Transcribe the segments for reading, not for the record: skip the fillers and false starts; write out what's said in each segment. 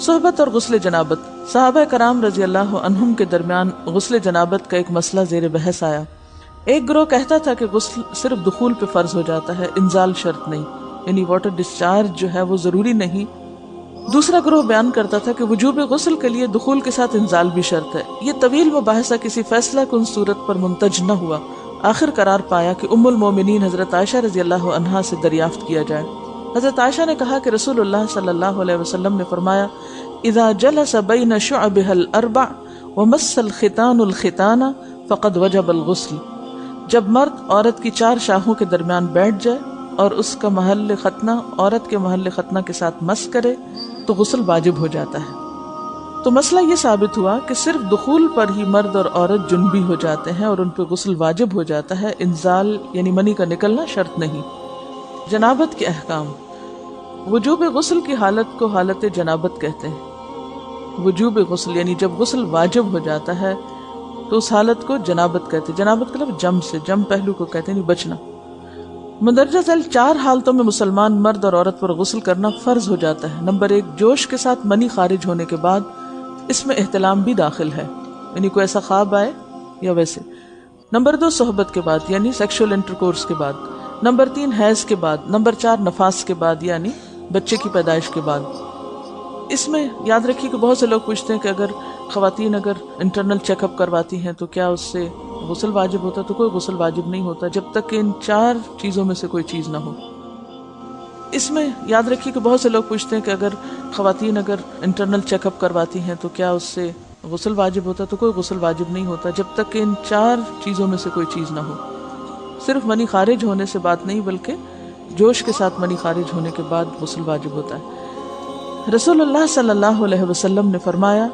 صحبت اور غسل جنابت۔ صحابہ کرام رضی اللہ عنہم کے درمیان غسل جنابت کا ایک مسئلہ زیر بحث آیا۔ ایک گروہ کہتا تھا کہ غسل صرف دخول پہ فرض ہو جاتا ہے، انزال شرط نہیں، یعنی واٹر ڈسچارج جو ہے وہ ضروری نہیں۔ دوسرا گروہ بیان کرتا تھا کہ وجوب غسل کے لیے دخول کے ساتھ انزال بھی شرط ہے۔ یہ طویل مباحثہ کسی فیصلہ کن صورت پر منتج نہ ہوا۔ آخر قرار پایا کہ ام المومنین حضرت عائشہ رضی اللہ عنہا سے دریافت کیا جائے۔ حضرت عائشہ نے کہا کہ رسول اللہ صلی اللہ علیہ وسلم نے فرمایا، اذا جلس بین شعبها الاربع ومس الختان الختان فقد وجب الغسل۔ جب مرد عورت کی 4 شاخوں کے درمیان بیٹھ جائے اور اس کا محل ختنہ عورت کے محل ختنہ کے ساتھ مس کرے تو غسل واجب ہو جاتا ہے۔ تو مسئلہ یہ ثابت ہوا کہ صرف دخول پر ہی مرد اور عورت جنبی ہو جاتے ہیں اور ان پہ غسل واجب ہو جاتا ہے، انزال یعنی منی کا نکلنا شرط نہیں۔ جنابت کے احکام۔ وجوب غسل کی حالت کو حالت جنابت کہتے ہیں۔ وجوب غسل یعنی جب غسل واجب ہو جاتا ہے تو اس حالت کو جنابت کہتے ہیں۔ جنابت کا لفظ جم سے، جم پہلو کو کہتے ہیں، یعنی بچنا۔ مندرجہ ذیل 4 حالتوں میں مسلمان مرد اور عورت پر غسل کرنا فرض ہو جاتا ہے۔ نمبر 1، جوش کے ساتھ منی خارج ہونے کے بعد، اس میں احتلام بھی داخل ہے، یعنی کوئی ایسا خواب آئے یا ویسے۔ نمبر 2، صحبت کے بعد یعنی سیکشول انٹرکورس کے بعد۔ نمبر 3، حیض کے بعد۔ نمبر 4، نفاس کے بعد یعنی بچے کی پیدائش کے بعد۔ اس میں یاد رکھیے کہ بہت سے لوگ پوچھتے ہیں کہ اگر خواتین انٹرنل چیک اپ کرواتی ہیں تو کیا اس سے غسل واجب ہوتا ہے؟ تو کوئی غسل واجب نہیں ہوتا جب تک کہ ان 4 چیزوں میں سے کوئی چیز نہ ہو۔ اس میں یاد رکھیے کہ بہت سے لوگ پوچھتے ہیں کہ اگر خواتین انٹرنل چیک اپ کرواتی ہیں تو کیا اس سے غسل واجب ہوتا ہے؟ تو کوئی غسل واجب نہیں ہوتا جب تک کہ ان 4 چیزوں میں سے کوئی چیز نہ ہو۔ صرف منی خارج ہونے سے بات نہیں، بلکہ جوش کے ساتھ منی خارج ہونے کے بعد غسل واجب ہوتا ہے۔ رسول اللہ صلی اللہ علیہ وسلم نے فرمایا،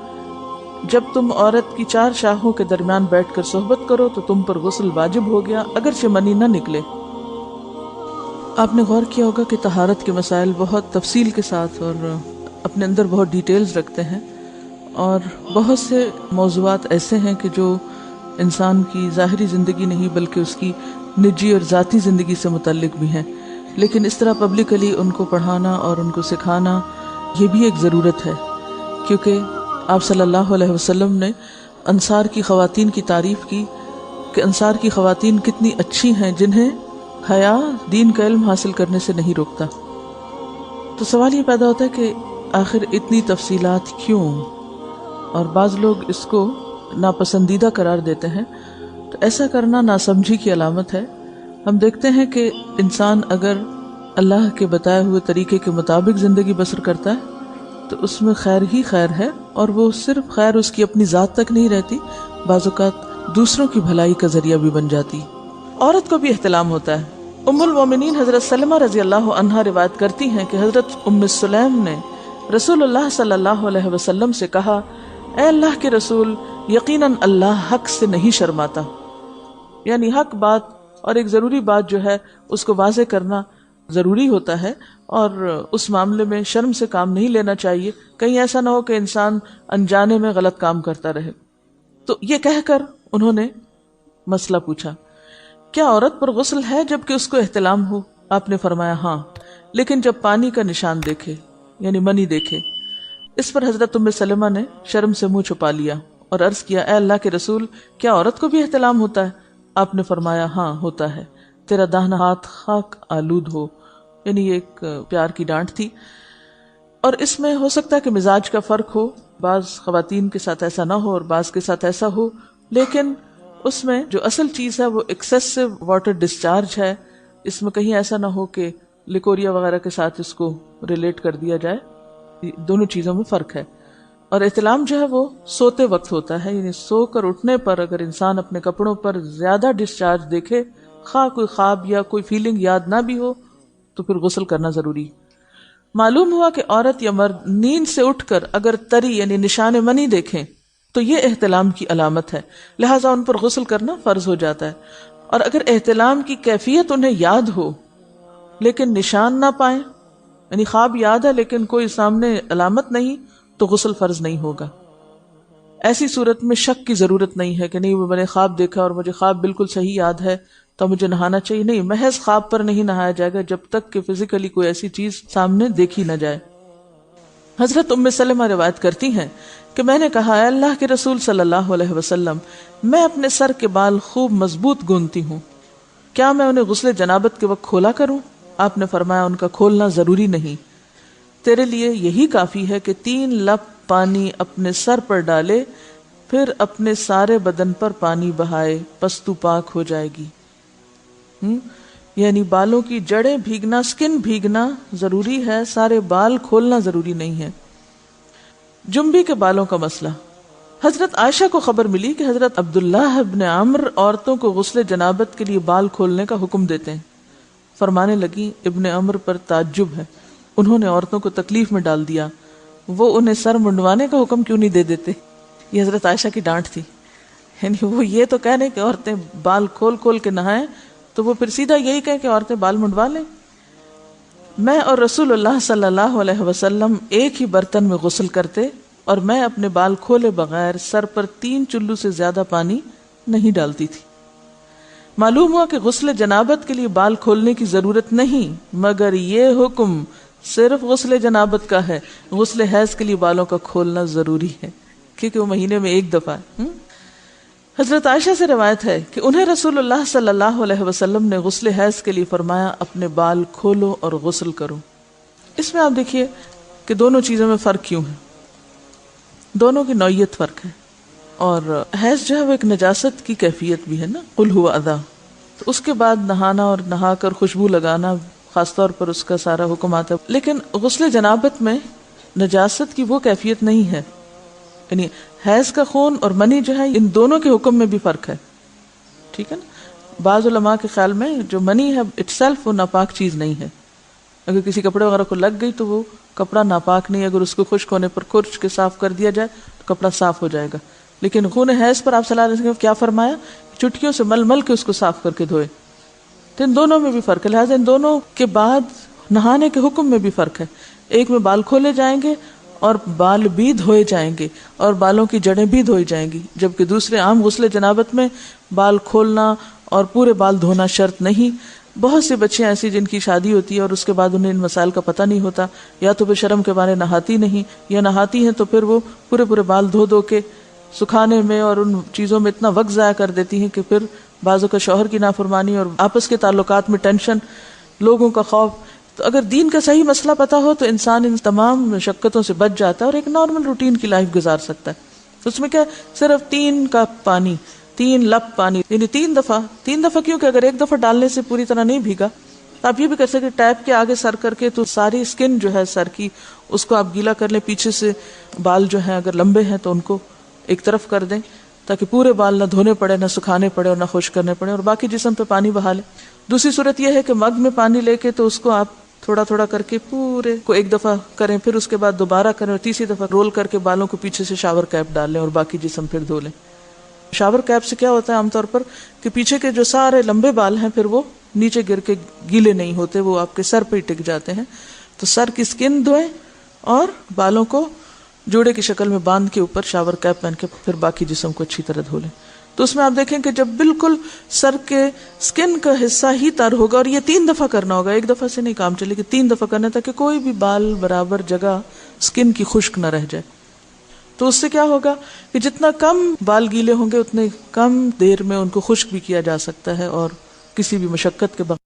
جب تم عورت کی 4 شاخوں کے درمیان بیٹھ کر صحبت کرو تو تم پر غسل واجب ہو گیا، اگرچہ منی نہ نکلے۔ آپ نے غور کیا ہوگا کہ طہارت کے مسائل بہت تفصیل کے ساتھ اور اپنے اندر بہت ڈیٹیلز رکھتے ہیں، اور بہت سے موضوعات ایسے ہیں کہ جو انسان کی ظاہری زندگی نہیں بلکہ اس کی نجی اور ذاتی زندگی سے متعلق بھی ہیں، لیکن اس طرح پبلکلی ان کو پڑھانا اور ان کو سکھانا یہ بھی ایک ضرورت ہے، کیونکہ آپ صلی اللہ علیہ وسلم نے انصار کی خواتین کی تعریف کی کہ انصار کی خواتین کتنی اچھی ہیں جنہیں حیا دین کا علم حاصل کرنے سے نہیں روکتا۔ تو سوال یہ پیدا ہوتا ہے کہ آخر اتنی تفصیلات کیوں؟ اور بعض لوگ اس کو ناپسندیدہ قرار دیتے ہیں، تو ایسا کرنا ناسمجھی کی علامت ہے۔ ہم دیکھتے ہیں کہ انسان اگر اللہ کے بتائے ہوئے طریقے کے مطابق زندگی بسر کرتا ہے تو اس میں خیر ہی خیر ہے، اور وہ صرف خیر اس کی اپنی ذات تک نہیں رہتی، بعض اوقات دوسروں کی بھلائی کا ذریعہ بھی بن جاتی۔ عورت کو بھی احتلام ہوتا ہے۔ ام المومنین حضرت سلمہ رضی اللہ عنہا روایت کرتی ہیں کہ حضرت ام سلیم نے رسول اللہ صلی اللہ علیہ وسلم سے کہا، اے اللہ کے رسول، یقیناً اللہ حق سے نہیں شرماتا، یعنی حق بات اور ایک ضروری بات جو ہے اس کو واضح کرنا ضروری ہوتا ہے، اور اس معاملے میں شرم سے کام نہیں لینا چاہیے، کہیں ایسا نہ ہو کہ انسان انجانے میں غلط کام کرتا رہے۔ تو یہ کہہ کر انہوں نے مسئلہ پوچھا، کیا عورت پر غسل ہے جبکہ اس کو احتلام ہو؟ آپ نے فرمایا ہاں، لیکن جب پانی کا نشان دیکھے یعنی منی دیکھے۔ اس پر حضرت ام سلمہ نے شرم سے منہ چھپا لیا اور عرض کیا، اے اللہ کے رسول، کیا عورت کو بھی احتلام ہوتا ہے؟ آپ نے فرمایا ہاں ہوتا ہے، تیرا داہنا ہاتھ خاک آلود ہو، یعنی یہ ایک پیار کی ڈانٹ تھی۔ اور اس میں ہو سکتا ہے کہ مزاج کا فرق ہو، بعض خواتین کے ساتھ ایسا نہ ہو اور بعض کے ساتھ ایسا ہو، لیکن اس میں جو اصل چیز ہے وہ ایکسیسو واٹر ڈسچارج ہے۔ اس میں کہیں ایسا نہ ہو کہ لیکوریا وغیرہ کے ساتھ اس کو ریلیٹ کر دیا جائے، دونوں چیزوں میں فرق ہے۔ اور احتلام جو ہے وہ سوتے وقت ہوتا ہے، یعنی سو کر اٹھنے پر اگر انسان اپنے کپڑوں پر زیادہ ڈسچارج دیکھے، خواہ کوئی خواب یا کوئی فیلنگ یاد نہ بھی ہو، تو پھر غسل کرنا ضروری۔ معلوم ہوا کہ عورت یا مرد نیند سے اٹھ کر اگر تری یعنی نشان منی دیکھیں تو یہ احتلام کی علامت ہے، لہٰذا ان پر غسل کرنا فرض ہو جاتا ہے۔ اور اگر احتلام کی کیفیت انہیں یاد ہو لیکن نشان نہ پائیں، یعنی خواب یاد ہے لیکن کوئی سامنے علامت نہیں، تو غسل فرض نہیں ہوگا۔ ایسی صورت میں شک کی ضرورت نہیں ہے کہ نہیں میں نے خواب دیکھا اور مجھے خواب بالکل صحیح یاد ہے تو مجھے نہانا چاہیے، نہیں، محض خواب پر نہیں نہایا جائے گا جب تک کہ فزیکلی کوئی ایسی چیز سامنے دیکھی نہ جائے۔ حضرت ام سلمہ روایت کرتی ہیں کہ میں نے کہا، اے اللہ کے رسول صلی اللہ علیہ وسلم، میں اپنے سر کے بال خوب مضبوط گوندتی ہوں، کیا میں انہیں غسل جنابت کے وقت کھولا کروں؟ آپ نے فرمایا، ان کا کھولنا ضروری نہیں، تیرے لیے یہی کافی ہے کہ 3 لپ پانی اپنے سر پر ڈالے، پھر اپنے سارے بدن پر پانی بہائے، پس تو پاک ہو جائے گی۔ یعنی بالوں کی جڑیں بھیگنا، سکن بھیگنا ضروری ہے، سارے بال کھولنا ضروری نہیں ہے۔ جنبی کے بالوں کا مسئلہ۔ حضرت عائشہ کو خبر ملی کہ حضرت عبداللہ ابن عمرو عورتوں کو غسل جنابت کے لیے بال کھولنے کا حکم دیتے ہیں۔ فرمانے لگی، ابن عمرو پر تعجب ہے، انہوں نے عورتوں کو تکلیف میں ڈال دیا، وہ انہیں سر منڈوانے کا حکم کیوں نہیں دے دیتے؟ یہ حضرت عائشہ کی ڈانٹ تھی، یعنی وہ یہ تو کہنے کہ عورتیں بال کھول کھول کے نہائیں، تو وہ پھر سیدھا یہی کہیں کہ عورتیں بال منڈوا لیں۔ میں اور رسول اللہ صلی اللہ علیہ وسلم ایک ہی برتن میں غسل کرتے، اور میں اپنے بال کھولے بغیر سر پر 3 چلو سے زیادہ پانی نہیں ڈالتی تھی۔ معلوم ہوا کہ غسل جنابت کے لیے بال کھولنے کی ضرورت نہیں، مگر یہ حکم صرف غسل جنابت کا ہے، غسل حیض کے لیے بالوں کا کھولنا ضروری ہے، کیونکہ وہ مہینے میں ایک دفعہ ہے۔ حضرت عائشہ سے روایت ہے کہ انہیں رسول اللہ صلی اللہ علیہ وسلم نے غسل حیض کے لیے فرمایا، اپنے بال کھولو اور غسل کرو۔ اس میں آپ دیکھیے کہ دونوں چیزوں میں فرق کیوں ہے، دونوں کی نوعیت فرق ہے، اور حیض جو ہے وہ ایک نجاست کی کیفیت بھی ہے نا، قل ہوا اذی، تو اس کے بعد نہانا اور نہا کر خوشبو لگانا، خاص طور پر اس کا سارا حکم آتا ہے، لیکن غسل جنابت میں نجاست کی وہ کیفیت نہیں ہے، یعنی حیض کا خون اور منی جو ہے ان دونوں کے حکم میں بھی فرق ہے، ٹھیک ہے نا۔ بعض علماء کے خیال میں جو منی ہے اٹ سیلف وہ ناپاک چیز نہیں ہے، اگر کسی کپڑے وغیرہ کو لگ گئی تو وہ کپڑا ناپاک نہیں، اگر اس کو خشک ہونے پر کھرچ کے صاف کر دیا جائے تو کپڑا صاف ہو جائے گا، لیکن خون حیض پر آپ صلی اللہ علیہ وسلم کیا فرمایا، چٹکیوں سے مل مل کے اس کو صاف کر کے دھوئے، تو ان دونوں میں بھی فرق ہے، لہٰذا ان دونوں کے بعد نہانے کے حکم میں بھی فرق ہے، ایک میں بال کھولے جائیں گے اور بال بھی دھوئے جائیں گے اور بالوں کی جڑیں بھی دھوئی جائیں گی، جبکہ دوسرے عام غسل جنابت میں بال کھولنا اور پورے بال دھونا شرط نہیں۔ بہت سی بچیاں ایسی جن کی شادی ہوتی ہے اور اس کے بعد انہیں ان مسائل کا پتہ نہیں ہوتا، یا تو وہ شرم کے مارے نہاتی نہیں، یا نہاتی ہیں تو پھر وہ پورے بال دھو دھو کے سکھانے میں اور ان چیزوں میں اتنا وقت ضائع کر دیتی ہیں کہ پھر بعضوں کا شوہر کی نافرمانی اور آپس کے تعلقات میں ٹینشن، لوگوں کا خوف۔ تو اگر دین کا صحیح مسئلہ پتا ہو تو انسان ان تمام مشقتوں سے بچ جاتا ہے اور ایک نارمل روٹین کی لائف گزار سکتا ہے۔ اس میں کیا صرف 3 کپ پانی، 3 لپ پانی، یعنی 3 دفعہ کیونکہ اگر ایک دفعہ ڈالنے سے پوری طرح نہیں بھیگا تو آپ یہ بھی کر سکتے ٹیپ کے آگے سر کر کے، تو ساری اسکن جو ہے سر کی اس کو آپ گیلا کر لیں، پیچھے سے بال جو ہیں اگر لمبے ہیں تو ان کو ایک طرف کر دیں تاکہ پورے بال نہ دھونے پڑے، نہ سکھانے پڑے اور نہ خشک کرنے پڑے، اور باقی جسم پہ پانی بہا لیں۔ دوسری صورت یہ ہے کہ مگ میں پانی لے کے تو اس کو آپ تھوڑا تھوڑا کر کے پورے کو ایک دفعہ کریں، پھر اس کے بعد دوبارہ کریں، اور تیسری دفعہ رول کر کے بالوں کو پیچھے سے شاور کیپ ڈال لیں اور باقی جسم پھر دھو لیں۔ شاور کیپ سے کیا ہوتا ہے عام طور پر کہ پیچھے کے جو سارے لمبے بال ہیں پھر وہ نیچے گر کے گیلے نہیں ہوتے، وہ آپ کے سر پہ ہی ٹک جاتے ہیں۔ تو سر کی سکن دھوئیں اور بالوں کو جوڑے کی شکل میں باندھ کے اوپر شاور کیپ پہن کے پھر باقی جسم کو اچھی طرح دھو لیں۔ تو اس میں آپ دیکھیں کہ جب بالکل سر کے سکن کا حصہ ہی تر ہوگا، اور یہ 3 دفعہ کرنا ہوگا، ایک دفعہ سے نہیں کام چلے کہ 3 دفعہ کرنا، تاکہ کوئی بھی بال برابر جگہ سکن کی خشک نہ رہ جائے۔ تو اس سے کیا ہوگا کہ جتنا کم بال گیلے ہوں گے اتنے کم دیر میں ان کو خشک بھی کیا جا سکتا ہے اور کسی بھی مشقت کے بغیر۔